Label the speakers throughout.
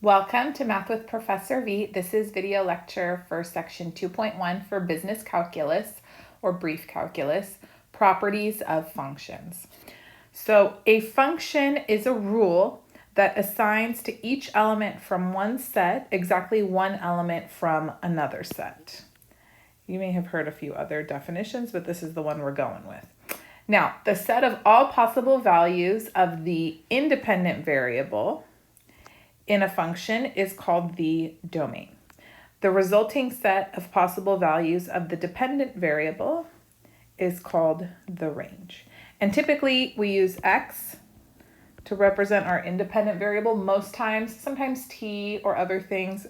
Speaker 1: Welcome to Math with Professor V. This is video lecture for section 2.1 for business calculus or brief calculus, properties of functions. So a function is a rule that assigns to each element from one set exactly one element from another set. You may have heard a few other definitions, but this is the one we're going with. Now, the set of all possible values of the independent variable in a function is called the domain. The resulting set of possible values of the dependent variable is called the range. And typically we use x to represent our independent variable most times, sometimes t or other things.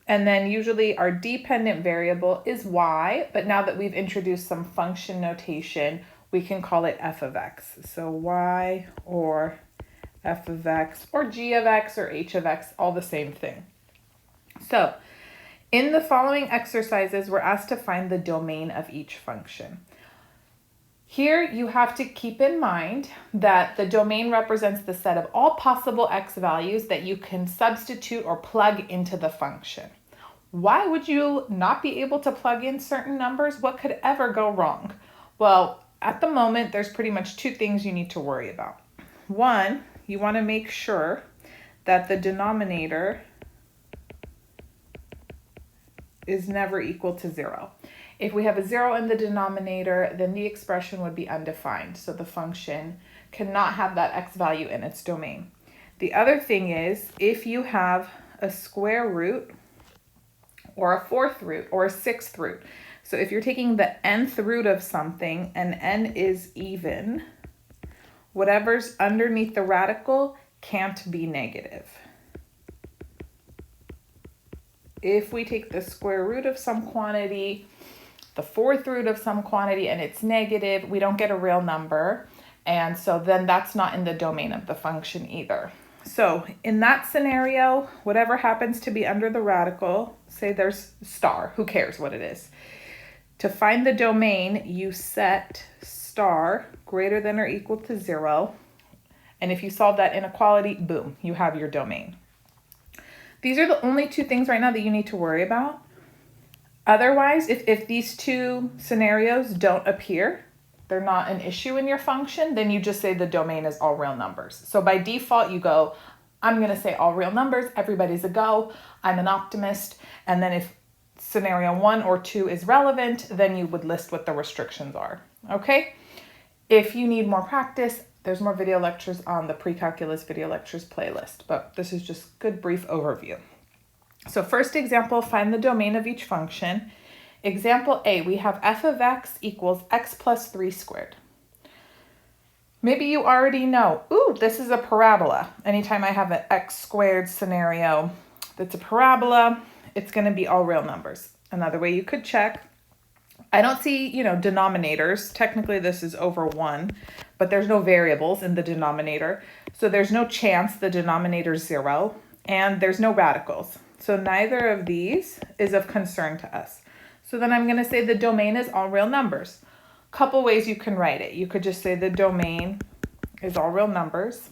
Speaker 1: And then usually our dependent variable is y, but now that we've introduced some function notation, we can call it f of x. So y or f of x or g of x or h of x, all the same thing. So in the following exercises, we're asked to find the domain of each function. Here you have to keep in mind that the domain represents the set of all possible x values that you can substitute or plug into the function. Why would you not be able to plug in certain numbers? What could ever go wrong? Well, at the moment, there's pretty much two things you need to worry about. One, you want to make sure that the denominator is never equal to 0. If we have a 0 in the denominator, then the expression would be undefined. So the function cannot have that x value in its domain. The other thing is, if you have a square root or a fourth root or a sixth root, so if you're taking the nth root of something and n is even, whatever's underneath the radical can't be negative. If we take the square root of some quantity, the fourth root of some quantity, and it's negative, we don't get a real number. And so then that's not in the domain of the function either. So in that scenario, whatever happens to be under the radical, say there's star, who cares what it is? To find the domain, you set star greater than or equal to 0. And if you solve that inequality, boom, you have your domain. These are the only two things right now that you need to worry about. Otherwise, if these two scenarios don't appear, they're not an issue in your function, then you just say the domain is all real numbers. So by default, you go, I'm going to say all real numbers. Everybody's a go. I'm an optimist. And then if scenario 1 or 2 is relevant, then you would list what the restrictions are. Okay? If you need more practice, there's more video lectures on the pre-calculus video lectures playlist, but this is just good brief overview. So first example, find the domain of each function. Example A, we have f of x equals x plus 3 squared. Maybe you already know, ooh, this is a parabola. Anytime I have an x squared scenario that's a parabola, it's going to be all real numbers. Another way you could check, I don't see, denominators. Technically this is over 1, but there's no variables in the denominator. So there's no chance the denominator is 0, and there's no radicals. So neither of these is of concern to us. So then I'm going to say the domain is all real numbers. Couple ways you can write it. You could just say the domain is all real numbers.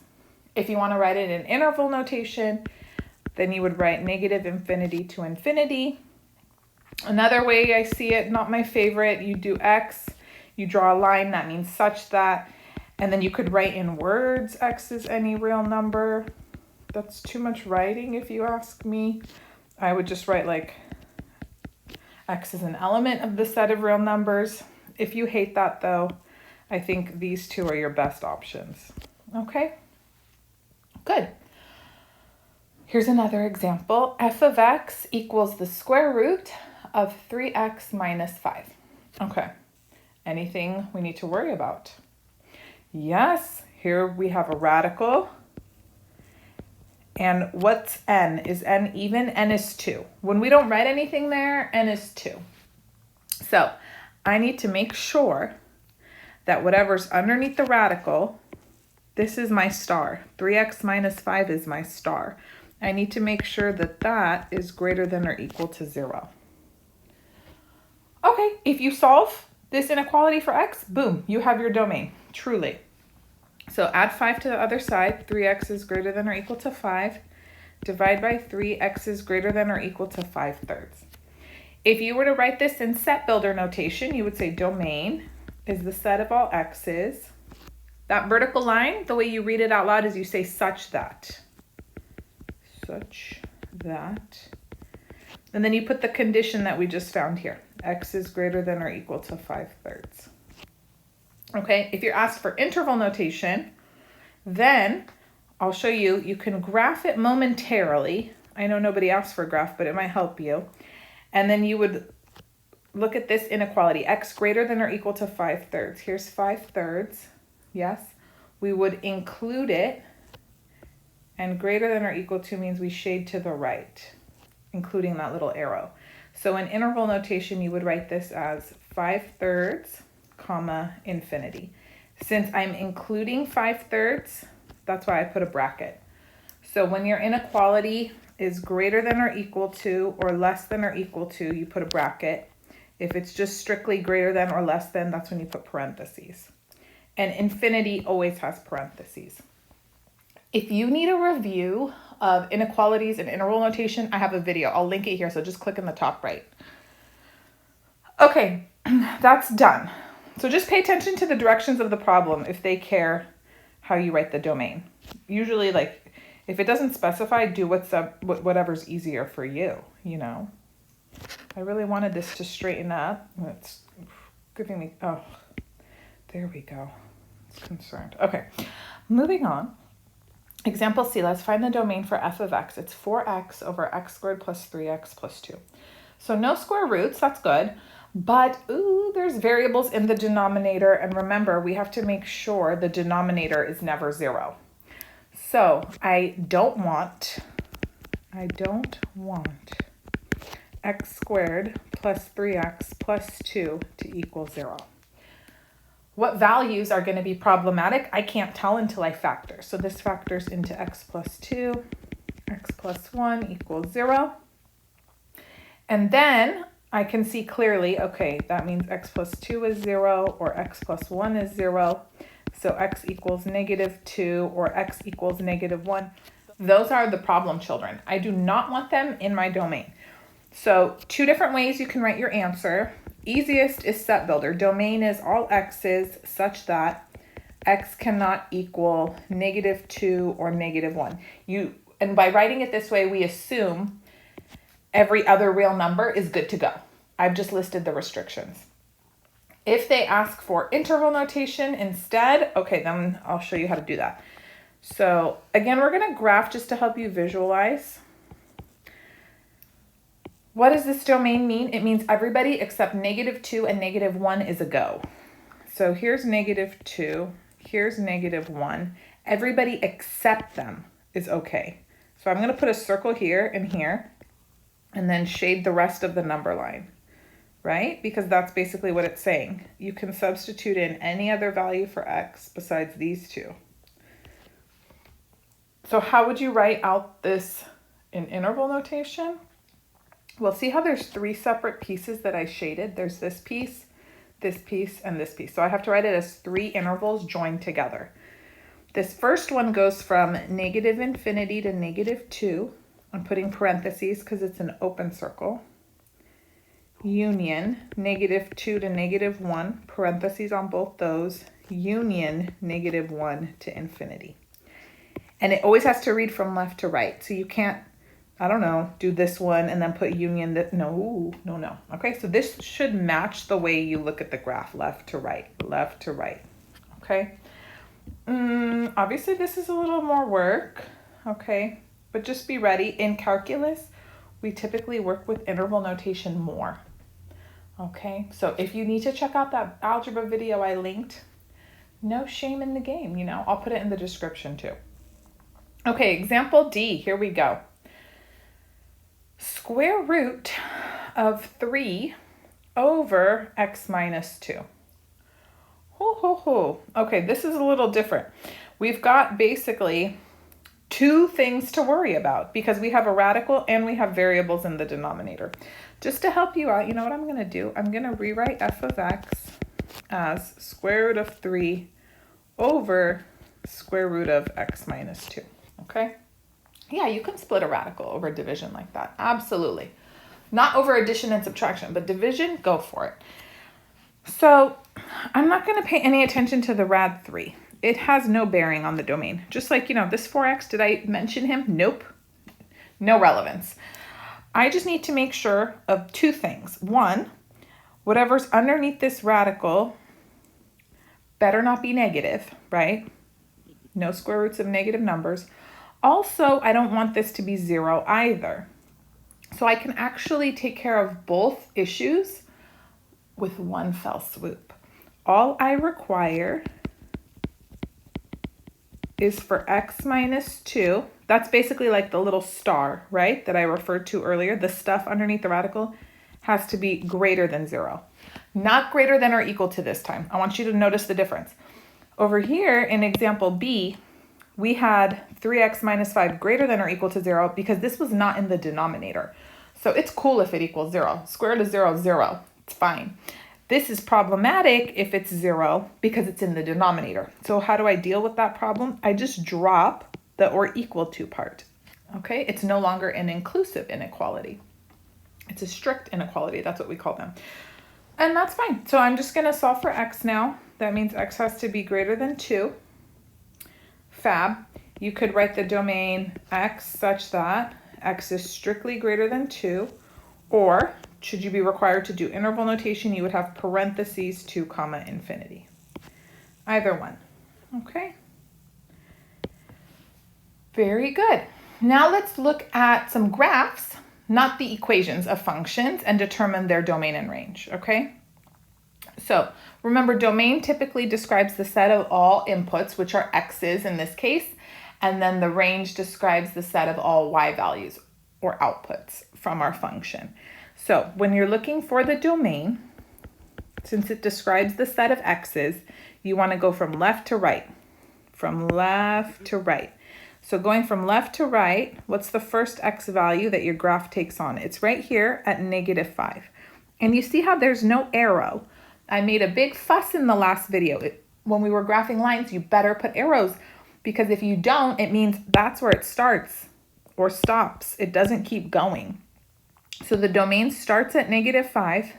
Speaker 1: If you want to write it in interval notation, then you would write negative infinity to infinity. Another way I see it, not my favorite, you do x, you draw a line, that means such that, and then you could write in words, x is any real number. That's too much writing if you ask me. I would just write like x is an element of the set of real numbers. If you hate that though, I think these two are your best options. Okay, good. Here's another example. F of x equals the square root of 3x minus 5. Okay, anything we need to worry about? Yes, here we have a radical. And what's n? Is n even? N is 2. When we don't write anything there, n is 2. So I need to make sure that whatever's underneath the radical, this is my star. 3x minus 5 is my star. I need to make sure that that is greater than or equal to 0. Okay, if you solve this inequality for x, boom, you have your domain, truly. So add 5 to the other side. 3x is greater than or equal to 5. divide by 3, x is greater than or equal to 5/3. If you were to write this in set builder notation, you would say domain is the set of all x's. That vertical line, the way you read it out loud is you say such that. Such that. And then you put the condition that we just found here. X is greater than or equal to 5/3. Okay, if you're asked for interval notation, then I'll show you, you can graph it momentarily. I know nobody asked for a graph, but it might help you. And then you would look at this inequality, x greater than or equal to 5/3. Here's 5/3, yes. We would include it, and greater than or equal to means we shade to the right, including that little arrow. So in interval notation, you would write this as 5/3, comma, infinity. Since I'm including 5/3, that's why I put a bracket. So when your inequality is greater than or equal to or less than or equal to, you put a bracket. If it's just strictly greater than or less than, that's when you put parentheses. And infinity always has parentheses. If you need a review of inequalities and interval notation, I have a video. I'll link it here, so just click in the top right. Okay, that's done. So just pay attention to the directions of the problem if they care how you write the domain. Usually, like, if it doesn't specify, do whatever's easier for you, you know. I really wanted this to straighten up. It's giving me, oh, there we go. It's concerned. Okay, moving on. Example C, let's find the domain for f of x. It's 4x over x squared plus 3x plus 2. So no square roots, that's good. But, ooh, there's variables in the denominator. And remember, we have to make sure the denominator is never 0. So I don't want x squared plus 3x plus 2 to equal 0. What values are going to be problematic? I can't tell until I factor. So this factors into x plus 2, x plus 1 equals 0. And then I can see clearly, okay, that means x plus 2 is 0 or x plus 1 is 0. So x equals -2 or x equals -1. Those are the problem children. I do not want them in my domain. So 2 different ways you can write your answer. Easiest is set builder. Domain is all x's such that x cannot equal -2 or -1. And by writing it this way, we assume every other real number is good to go. I've just listed the restrictions. If they ask for interval notation instead, okay, then I'll show you how to do that. So again, we're going to graph just to help you visualize. What does this domain mean? It means everybody except -2 and -1 is a go. So here's -2, here's -1. Everybody except them is okay. So I'm going to put a circle here and here, and then shade the rest of the number line, right? Because that's basically what it's saying. You can substitute in any other value for x besides these two. So how would you write out this in interval notation? Well, see how there's 3 separate pieces that I shaded? There's this piece, and this piece. So I have to write it as 3 intervals joined together. This first one goes from -infinity to -2. I'm putting parentheses because it's an open circle. Union, -2 to -1, parentheses on both those. Union, -1 to infinity. And it always has to read from left to right. So you can't, I don't know, do this one and then put union. No. Okay, so this should match the way you look at the graph, left to right, okay? Obviously, this is a little more work, okay? But just be ready. In calculus, we typically work with interval notation more, okay? So if you need to check out that algebra video I linked, no shame in the game, you know? I'll put it in the description too. Okay, example D, here we go. Square root of 3 over x minus 2. Okay, this is a little different. We've got basically 2 things to worry about because we have a radical and we have variables in the denominator. Just to help you out, you know what I'm going to do? I'm going to rewrite f of x as square root of 3 over square root of x minus 2. Okay? Yeah, you can split a radical over division like that. Absolutely. Not over addition and subtraction, but division, go for it. So I'm not going to pay any attention to the rad 3. It has no bearing on the domain. Just like, this 4x, did I mention him? Nope. No relevance. I just need to make sure of two things. One, whatever's underneath this radical better not be negative, right? No square roots of negative numbers. Also, I don't want this to be 0 either. So I can actually take care of both issues with one fell swoop. All I require is for x minus 2. That's basically like the little star, right, that I referred to earlier. The stuff underneath the radical has to be greater than 0. Not greater than or equal to this time. I want you to notice the difference. Over here in example B, we had 3x minus 5 greater than or equal to 0 because this was not in the denominator. So it's cool if it equals 0. Square root of 0 is 0. It's fine. This is problematic if it's 0 because it's in the denominator. So how do I deal with that problem? I just drop the or equal to part. Okay, it's no longer an inclusive inequality. It's a strict inequality. That's what we call them. And that's fine. So I'm just going to solve for x now. That means x has to be greater than 2. Fab. You could write the domain x such that x is strictly greater than 2, or should you be required to do interval notation, you would have parentheses 2 comma infinity. Either one. Okay. Very good. Now let's look at some graphs, not the equations of functions, and determine their domain and range. Okay. So remember, domain typically describes the set of all inputs, which are x's in this case, and then the range describes the set of all y values or outputs from our function. So when you're looking for the domain, since it describes the set of x's, you want to go from left to right. From left to right. So going from left to right, what's the first x value that your graph takes on? It's right here at -5. And you see how there's no arrow. I made a big fuss in the last video. When we were graphing lines, you better put arrows, because if you don't, it means that's where it starts or stops. It doesn't keep going. So the domain starts at -5,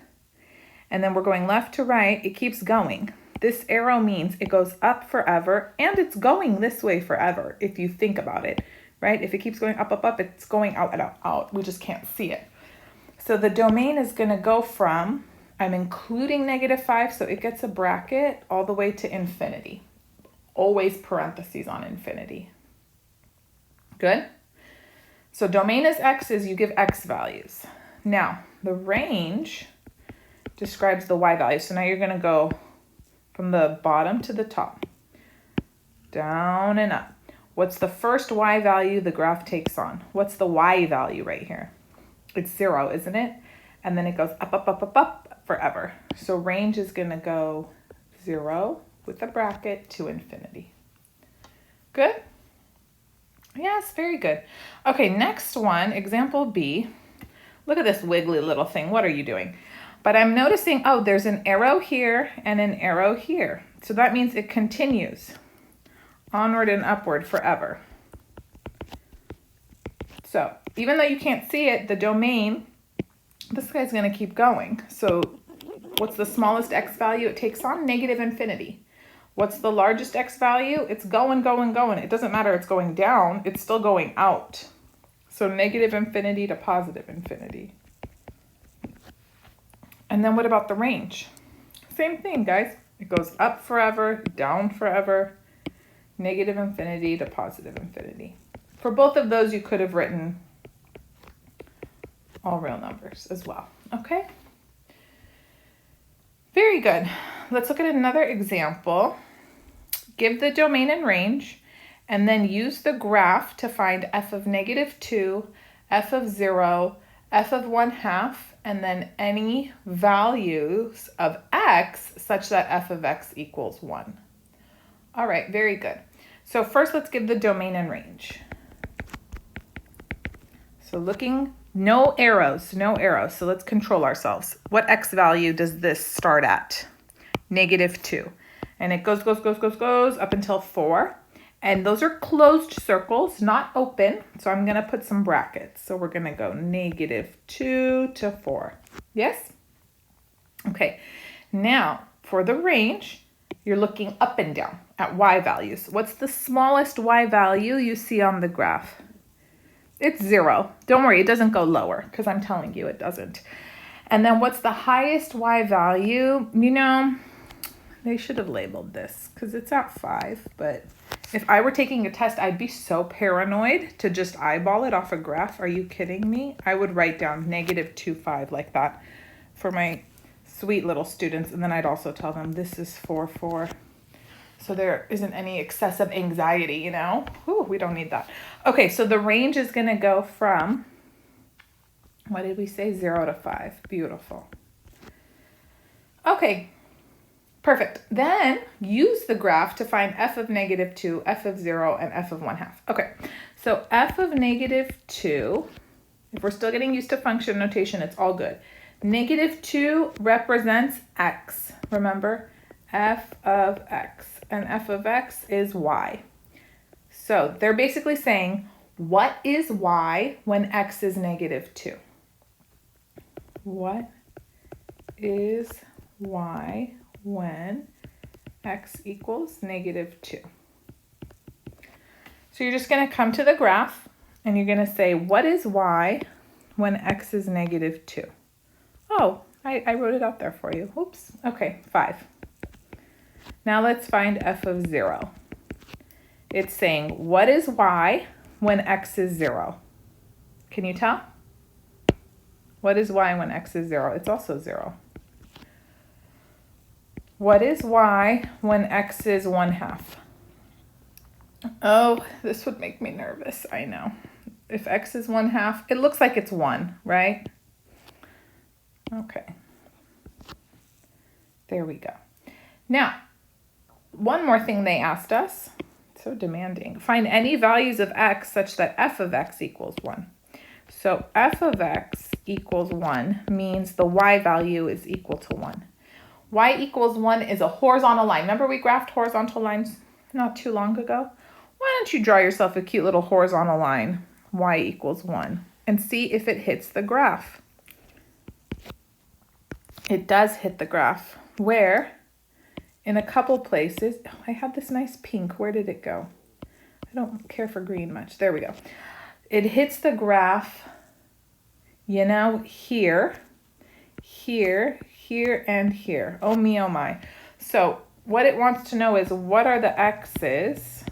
Speaker 1: and then we're going left to right. It keeps going. This arrow means it goes up forever, and it's going this way forever, if you think about it, right? If it keeps going up, up, up, it's going out, out, out. We just can't see it. So the domain is going to go from, I'm including -5, so it gets a bracket all the way to infinity. Always parentheses on infinity. Good? So domain is x's, you give x values. Now, the range describes the y value. So now you're going to go from the bottom to the top, down and up. What's the first y value the graph takes on? What's the y value right here? It's 0, isn't it? And then it goes up, up, up, up, up forever. So range is going to go 0 with a bracket to infinity. Good? Yes, very good. Okay, next one, example B. Look at this wiggly little thing. What are you doing? But I'm noticing, oh, there's an arrow here and an arrow here. So that means it continues onward and upward forever. So even though you can't see it, the domain, this guy's going to keep going. So what's the smallest x value it takes on? -infinity. What's the largest x value? It's going, going, going. It doesn't matter, it's going down, it's still going out. So -infinity to +infinity. And then what about the range? Same thing, guys. It goes up forever, down forever, -infinity to +infinity. For both of those, you could have written all real numbers as well. Okay? Very good. Let's look at another example. Give the domain and range, and then use the graph to find f of -2, f of 0, f of 1/2, and then any values of x such that f of x equals 1. All right, very good. So first, let's give the domain and range. So looking, no arrows, no arrows. So let's control ourselves. What x value does this start at? -2. And it goes up until 4. And those are closed circles, not open. So I'm going to put some brackets. So we're going to go -2 to 4. Yes? Okay. Now, for the range, you're looking up and down at y values. What's the smallest y value you see on the graph? It's 0. Don't worry, it doesn't go lower because I'm telling you it doesn't. And then what's the highest y value? You know, they should have labeled this because it's at 5. But if I were taking a test, I'd be so paranoid to just eyeball it off a graph. Are you kidding me? I would write down -2.5 like that for my sweet little students. And then I'd also tell them this is 4, 4. So there isn't any excessive anxiety, you know? Ooh, we don't need that. Okay, so the range is going to go from, what did we say? 0 to 5. Beautiful. Okay, perfect. Then use the graph to find f of -2, f of 0, and f of 1/2. Okay, so f of -2, if we're still getting used to function notation, it's all good. -2 represents x, remember? F of x. And f of x is y. So they're basically saying, what is y when x is -2? What is y when x equals -2? So you're just going to come to the graph and you're going to say, what is y when x is -2? Oh, I wrote it out there for you. Oops. Okay, 5. Now let's find f of 0. It's saying, what is y when x is 0? Can you tell? What is y when x is 0? It's also 0. What is y when x is 1/2? Oh, this would make me nervous, I know. If x is 1/2, it looks like it's 1, right? Okay. There we go. Now, one more thing they asked us, so demanding. Find any values of x such that f of x equals 1. So f of x equals 1 means the y value is equal to 1. Y equals 1 is a horizontal line. Remember we graphed horizontal lines not too long ago? Why don't you draw yourself a cute little horizontal line, y equals 1, and see if it hits the graph. It does hit the graph. Where? In a couple places. Oh, I had this nice pink. Where did it go? I don't care for green much. There we go. It hits the graph, you know, here, here, here, and here. Oh me, oh my. So what it wants to know is, what are the x's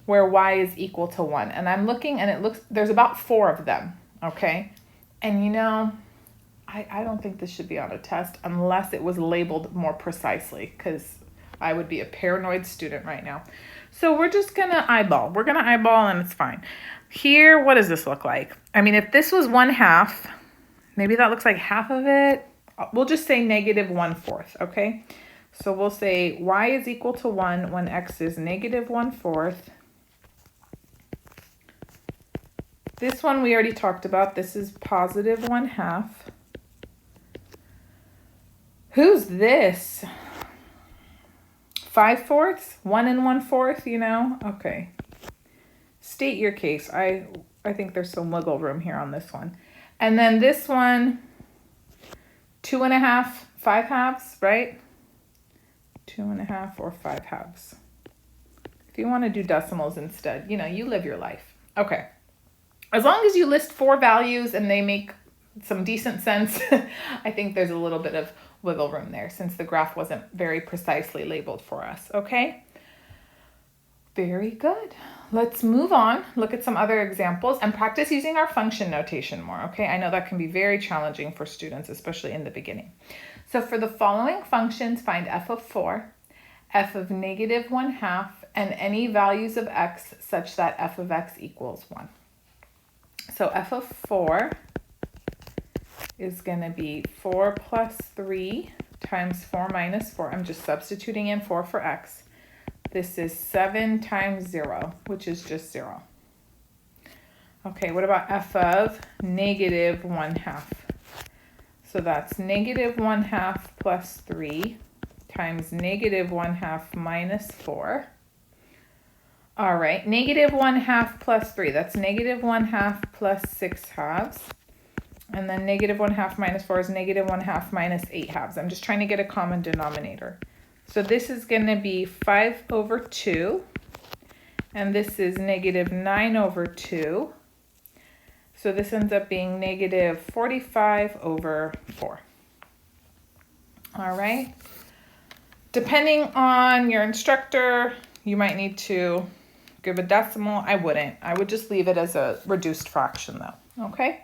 Speaker 1: where y is equal to 1? And I'm looking and it looks, there's about 4 of them, okay? And you know, I don't think this should be on a test unless it was labeled more precisely, because I would be a paranoid student right now. So we're just going to eyeball. We're going to eyeball and it's fine. Here, what does this look like? I mean, if this was 1/2, maybe that looks like half of it. We'll just say -1/4, okay? So we'll say y is equal to 1 when x is -1/4. This one we already talked about. This is +1/2. Who's this? 5/4? 1 1/4, you know? Okay. State your case. I think there's some wiggle room here on this one. And then this one, 2 1/2, 5/2, right? 2 1/2 or 5/2. If you want to do decimals instead, you know, you live your life. Okay. As long as you list 4 values and they make some decent sense, I think there's a little bit of wiggle room there since the graph wasn't very precisely labeled for us, okay? Very good. Let's move on, look at some other examples, and practice using our function notation more, okay? I know that can be very challenging for students, especially in the beginning. So for the following functions, find f of 4, f of -1/2, and any values of x such that f of x equals 1. So f of 4 is going to be 4 plus 3 times 4 minus 4. I'm just substituting in 4 for x. This is 7 times 0, which is just 0. Okay, what about f of -1/2? So that's -1/2 plus 3 times -1/2 minus 4. All right, negative 1/2 plus 3. That's negative 1/2 plus 6/2. And then negative 1/2 minus 4 is negative 1/2 minus 8/2. I'm just trying to get a common denominator. So this is going to be 5/2. And this is negative 9/2. So this ends up being negative 45/4. All right. Depending on your instructor, you might need to give a decimal. I wouldn't. I would just leave it as a reduced fraction though. Okay.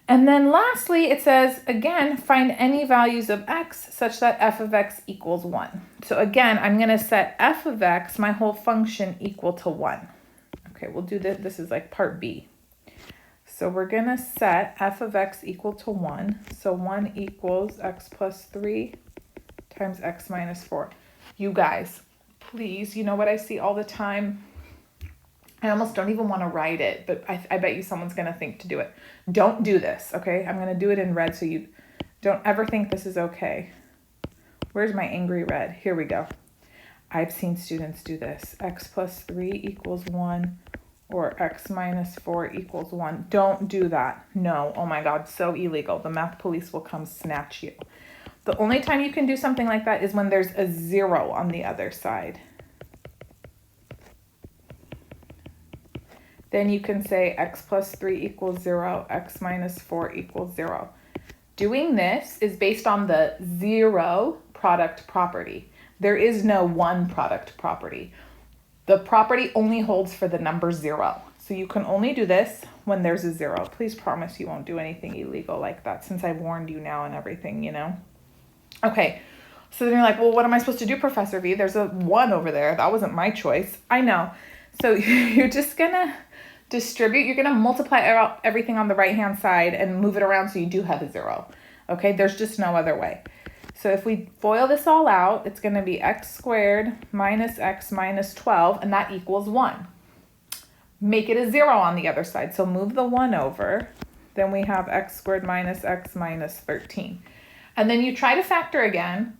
Speaker 1: And then lastly, it says, again, find any values of x such that f of x equals 1. So again, I'm going to set f of x, my whole function, equal to 1. Okay, we'll do this. This is like part B. So we're going to set f of x equal to 1. So 1 equals x plus 3 times x minus 4. You guys, please, you know what I see all the time? I almost don't even want to write it, but I bet you someone's going to think to do it. Don't do this, okay? I'm going to do it in red so you don't ever think this is okay. Where's my angry red? Here we go. I've seen students do this. X plus 3 equals 1 or x minus 4 equals 1. Don't do that. No. Oh my God, so illegal. The math police will come snatch you. The only time you can do something like that is when there's a 0 on the other side. Then you can say x plus 3 equals 0, x minus 4 equals 0. Doing this is based on the 0 product property. There is no 1 product property. The property only holds for the number 0. So you can only do this when there's a 0. Please promise you won't do anything illegal like that since I've warned you now and everything, you know? Okay, so then you're like, well, what am I supposed to do, Professor V? There's a 1 over there. That wasn't my choice. I know. So you're just going to distribute. You're going to multiply out everything on the right-hand side and move it around so you do have a 0. Okay, there's just no other way. So if we FOIL this all out, it's going to be x squared minus x minus 12, and that equals 1. Make it a 0 on the other side. So move the 1 over. Then we have x squared minus x minus 13. And then you try to factor again,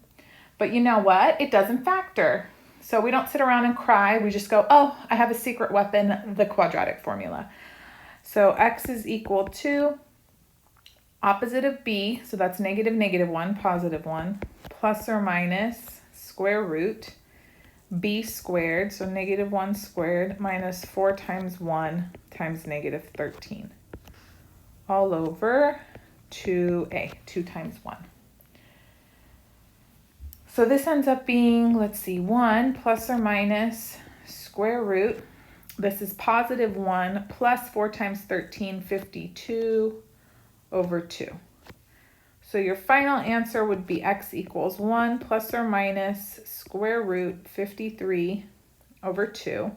Speaker 1: but you know what? It doesn't factor. So we don't sit around and cry. We just go, oh, I have a secret weapon, the quadratic formula. So x is equal to opposite of b, so that's negative negative 1, positive 1, plus or minus square root b squared, so negative 1 squared minus 4 times 1 times negative 13, all over 2a, 2 times 1. So this ends up being, let's see, 1 plus or minus square root. This is positive 1 plus 4 times 13, 52 over 2. So your final answer would be x equals 1 plus or minus square root 53 over 2.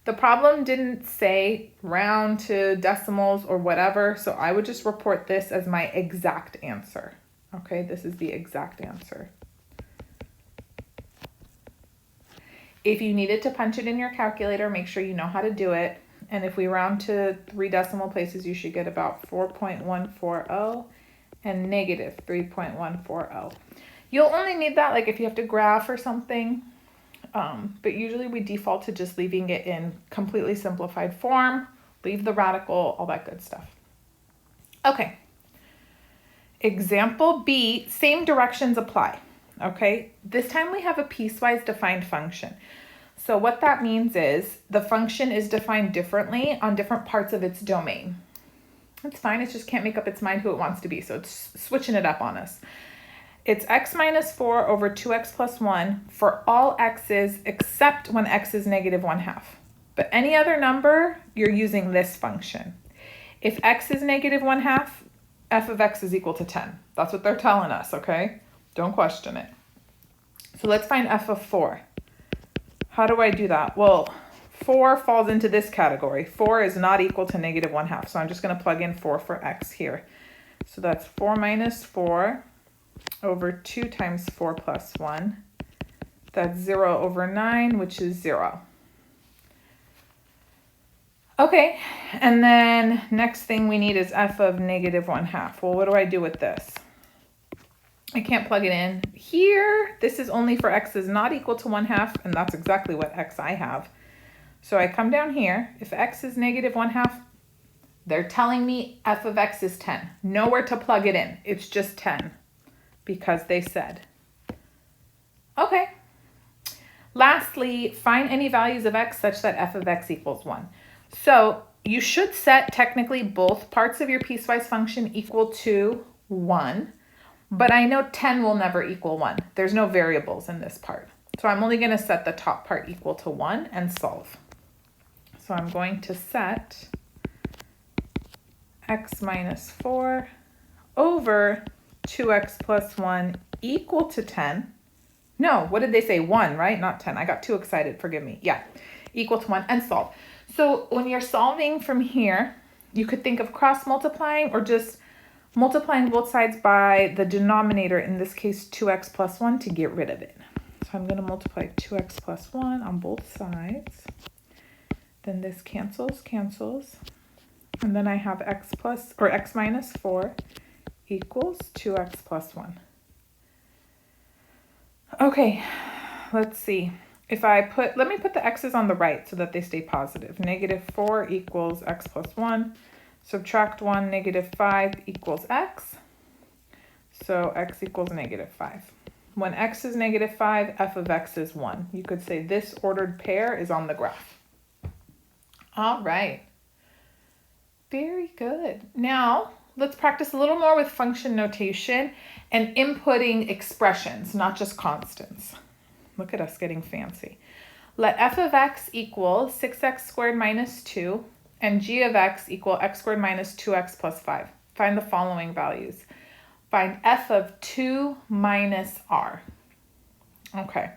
Speaker 1: The problem didn't say round to decimals or whatever, so I would just report this as my exact answer. Okay, this is the exact answer. If you needed to punch it in your calculator, make sure you know how to do it. And if we round to 3 decimal places, you should get about 4.140 and negative 3.140. You'll only need that like if you have to graph or something. But usually we default to just leaving it in completely simplified form, leave the radical, all that good stuff. Okay. Example B, same directions apply, okay? This time we have a piecewise defined function. So what that means is the function is defined differently on different parts of its domain. That's fine, it just can't make up its mind who it wants to be, so it's switching it up on us. It's x minus 4 over 2x plus 1 for all x's except when x is negative 1/2. But any other number, you're using this function. If x is negative 1/2, f of x is equal to 10. That's what they're telling us, okay? Don't question it. So let's find f of 4. How do I do that? Well, 4 falls into this category. 4 is not equal to negative 1/2. So I'm just going to plug in 4 for x here. So that's 4 minus 4 over 2 times 4 plus 1. That's 0 over 9, which is 0. Okay, and then next thing we need is f of negative 1/2. Well, what do I do with this? I can't plug it in here. This is only for x is not equal to 1/2, and that's exactly what x I have. So I come down here. If x is negative 1/2, they're telling me f of x is 10. Nowhere to plug it in. It's just 10 because they said. Okay. Lastly, find any values of x such that f of x equals 1. So you should set technically both parts of your piecewise function equal to 1. But I know 10 will never equal 1. There's no variables in this part. So I'm only going to set the top part equal to 1 and solve. So I'm going to set x minus 4 over 2x plus 1 equal to 10. No, what did they say? 1, right? Not 10. I got too excited. Forgive me. Yeah, equal to 1 and solve. So when you're solving from here, you could think of cross multiplying or just multiplying both sides by the denominator, in this case 2x plus 1, to get rid of it. So I'm going to multiply 2x plus 1 on both sides. Then this cancels. And then I have x minus 4 equals 2x plus 1. Okay, let's see. If I let me put the x's on the right so that they stay positive. Negative 4 equals x plus 1. Subtract 1, negative 5 equals x. So x equals negative 5. When x is negative 5, f of x is 1. You could say this ordered pair is on the graph. All right. Very good. Now, let's practice a little more with function notation and inputting expressions, not just constants. Look at us getting fancy. Let f of x equal 6x squared minus 2 and g of x equal x squared minus 2x plus 5. Find the following values. Find f of 2 minus r. Okay.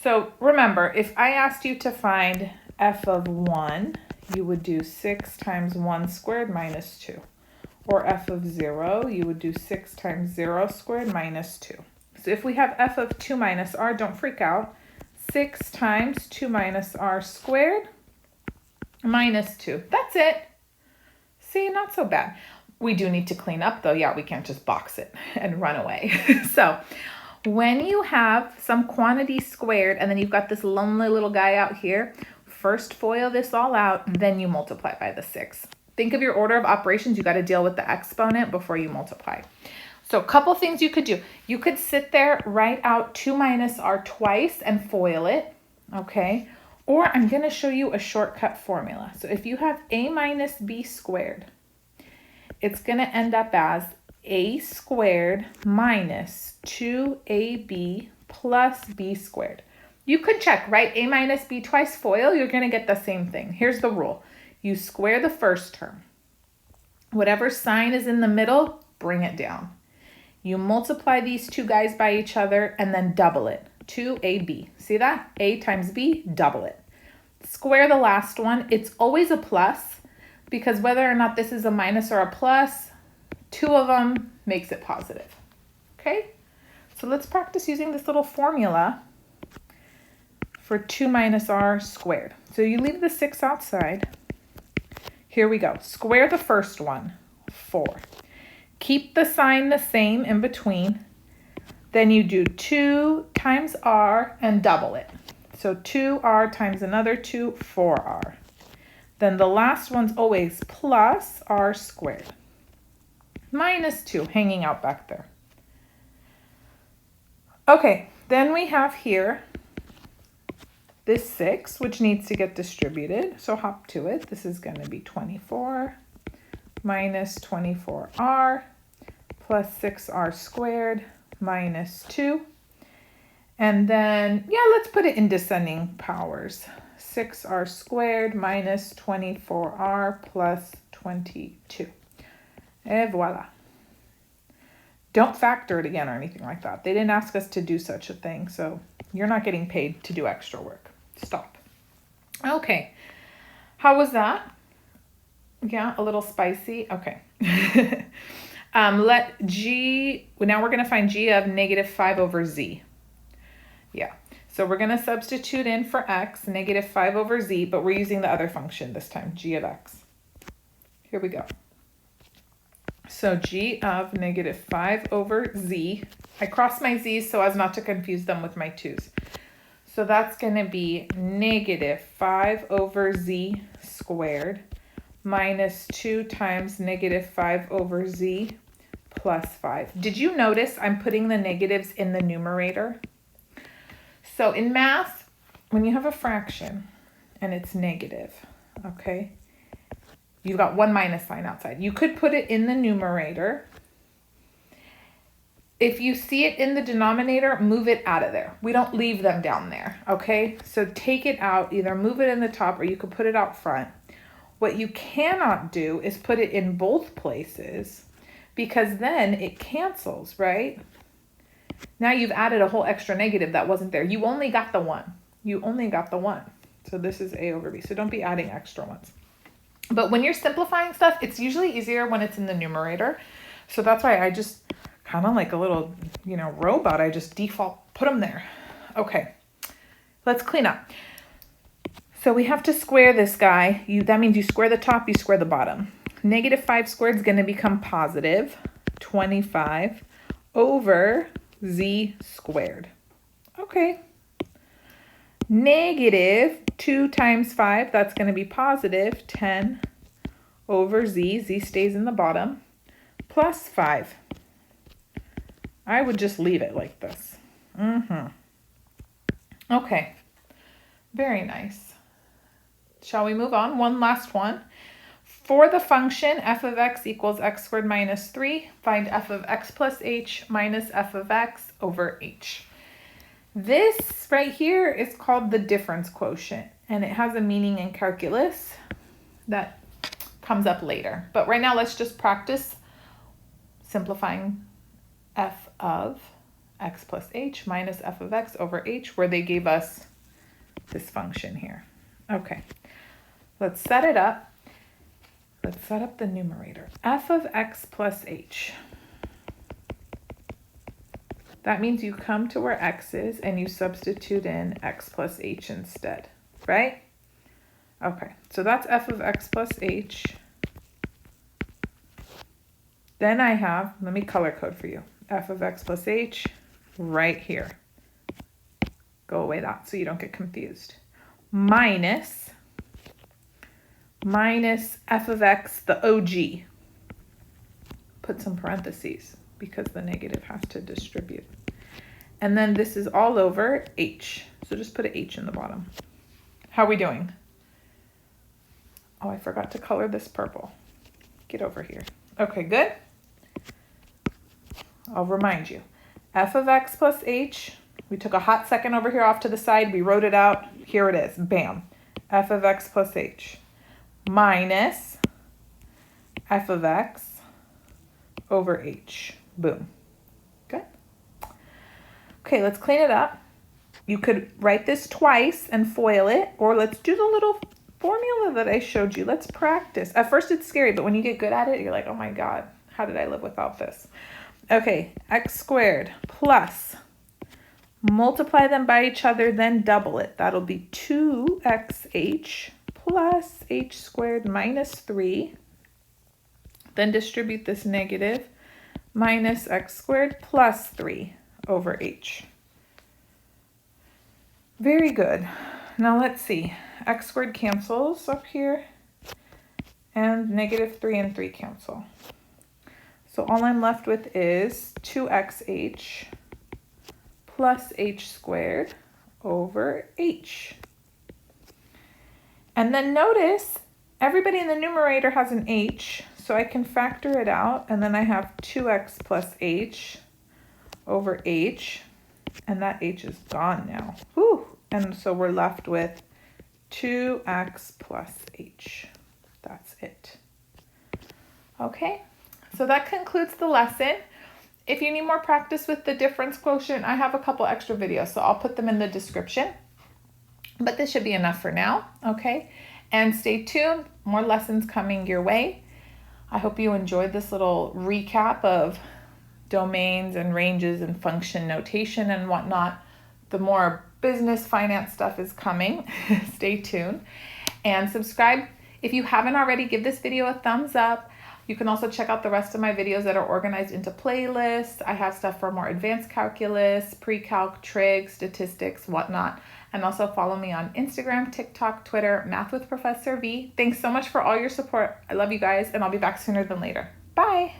Speaker 1: So remember, if I asked you to find f of 1, you would do 6 times 1 squared minus 2. Or f of 0, you would do 6 times 0 squared minus 2. So if we have f of 2 minus r, don't freak out. 6 times 2 minus r squared minus 2. That's it. See, not so bad. We do need to clean up though. Yeah, we can't just box it and run away. So when you have some quantity squared and then you've got this lonely little guy out here, first FOIL this all out, then you multiply by the 6. Think of your order of operations. You got to deal with the exponent before you multiply. So a couple things you could do. You could sit there, write out 2 minus r twice and FOIL it, okay? Or I'm going to show you a shortcut formula. So if you have a minus b squared, it's going to end up as a squared minus 2ab plus b squared. You could check, right? A minus b twice, FOIL, you're going to get the same thing. Here's the rule. You square the first term. Whatever sign is in the middle, bring it down. You multiply these two guys by each other and then double it. 2ab. See that? A times b, double it. Square the last one. It's always a plus because whether or not this is a minus or a plus, two of them makes it positive. Okay? So let's practice using this little formula for 2 minus r squared. So you leave the 6 outside. Here we go. Square the first one, 4. Keep the sign the same in between. Then you do 2 times r and double it. So 2r times another 2, 4r. Then the last one's always plus r squared. Minus 2 hanging out back there. Okay, then we have here this 6, which needs to get distributed. So hop to it. This is going to be 24 minus 24r plus 6r squared minus 2. And then, yeah, let's put it in descending powers. 6r squared minus 24r plus 22. Et voila. Don't factor it again or anything like that. They didn't ask us to do such a thing, so you're not getting paid to do extra work. Stop. Okay. How was that? Yeah, a little spicy. Okay. Let g, now we're going to find g of negative 5 over z. Yeah. So we're going to substitute in for x, negative 5 over z, but we're using the other function this time, g of x. Here we go. So g of negative 5 over z. I cross my z's so as not to confuse them with my 2's. So that's going to be negative 5 over z squared minus 2 times negative 5 over z plus 5. Did you notice I'm putting the negatives in the numerator? So in math, when you have a fraction and it's negative, okay, you've got one minus sign outside. You could put it in the numerator. If you see it in the denominator, move it out of there. We don't leave them down there, okay? So take it out, either move it in the top or you could put it out front. What you cannot do is put it in both places because then it cancels, right? Now you've added a whole extra negative that wasn't there. You only got the one. You only got the one. So this is a over b. So don't be adding extra ones. But when you're simplifying stuff, it's usually easier when it's in the numerator. So that's why I just kind of like a little, robot. I just default put them there. Okay, let's clean up. So we have to square this guy. That means you square the top, you square the bottom. Negative 5 squared is going to become positive 25 over z squared. Okay. Negative 2 times 5, that's going to be positive 10 over z. Z stays in the bottom. Plus 5. I would just leave it like this. Okay. Very nice. Shall we move on? One last one. For the function f of x equals x squared minus 3, find f of x plus h minus f of x over h. This right here is called the difference quotient, and it has a meaning in calculus that comes up later. But right now, let's just practice simplifying f of x plus h minus f of x over h, where they gave us this function here. Okay, let's set it up. Let's set up the numerator. F of x plus h. That means you come to where x is and you substitute in x plus h instead, right? Okay, so that's f of x plus h. Then I have, let me color code for you, f of x plus h right here. Go away that so you don't get confused. Minus f of x, the OG. Put some parentheses because the negative has to distribute. And then this is all over h. So just put an h in the bottom. How are we doing? Oh, I forgot to color this purple. Get over here. Okay, good. I'll remind you. F of x plus h. We took a hot second over here off to the side. We wrote it out. Here it is. Bam. F of x plus h minus f of x over h. Boom. Good. Okay, let's clean it up. You could write this twice and FOIL it, or let's do the little formula that I showed you. Let's practice. At first it's scary, but when you get good at it, you're like, oh my God, how did I live without this? Okay, x squared plus, multiply them by each other, then double it. That'll be 2xh plus h squared minus 3. Then distribute this negative, minus x squared plus 3 over h. Very good. Now let's see. X squared cancels up here, and negative 3 and 3 cancel. So all I'm left with is 2xh plus h squared over h. And then notice everybody in the numerator has an h, so I can factor it out, and then I have 2x plus h over h, and that h is gone now. Whew. And so we're left with 2x plus h. That's it. Okay, so that concludes the lesson. If you need more practice with the difference quotient, I have a couple extra videos, so I'll put them in the description. But this should be enough for now, okay? And stay tuned, more lessons coming your way. I hope you enjoyed this little recap of domains and ranges and function notation and whatnot. The more business finance stuff is coming. Stay tuned and subscribe. If you haven't already, give this video a thumbs up. You can also check out the rest of my videos that are organized into playlists. I have stuff for more advanced calculus, pre-calc, trig, statistics, whatnot. And also follow me on Instagram, TikTok, Twitter, Math with Professor V. Thanks so much for all your support. I love you guys, and I'll be back sooner than later. Bye.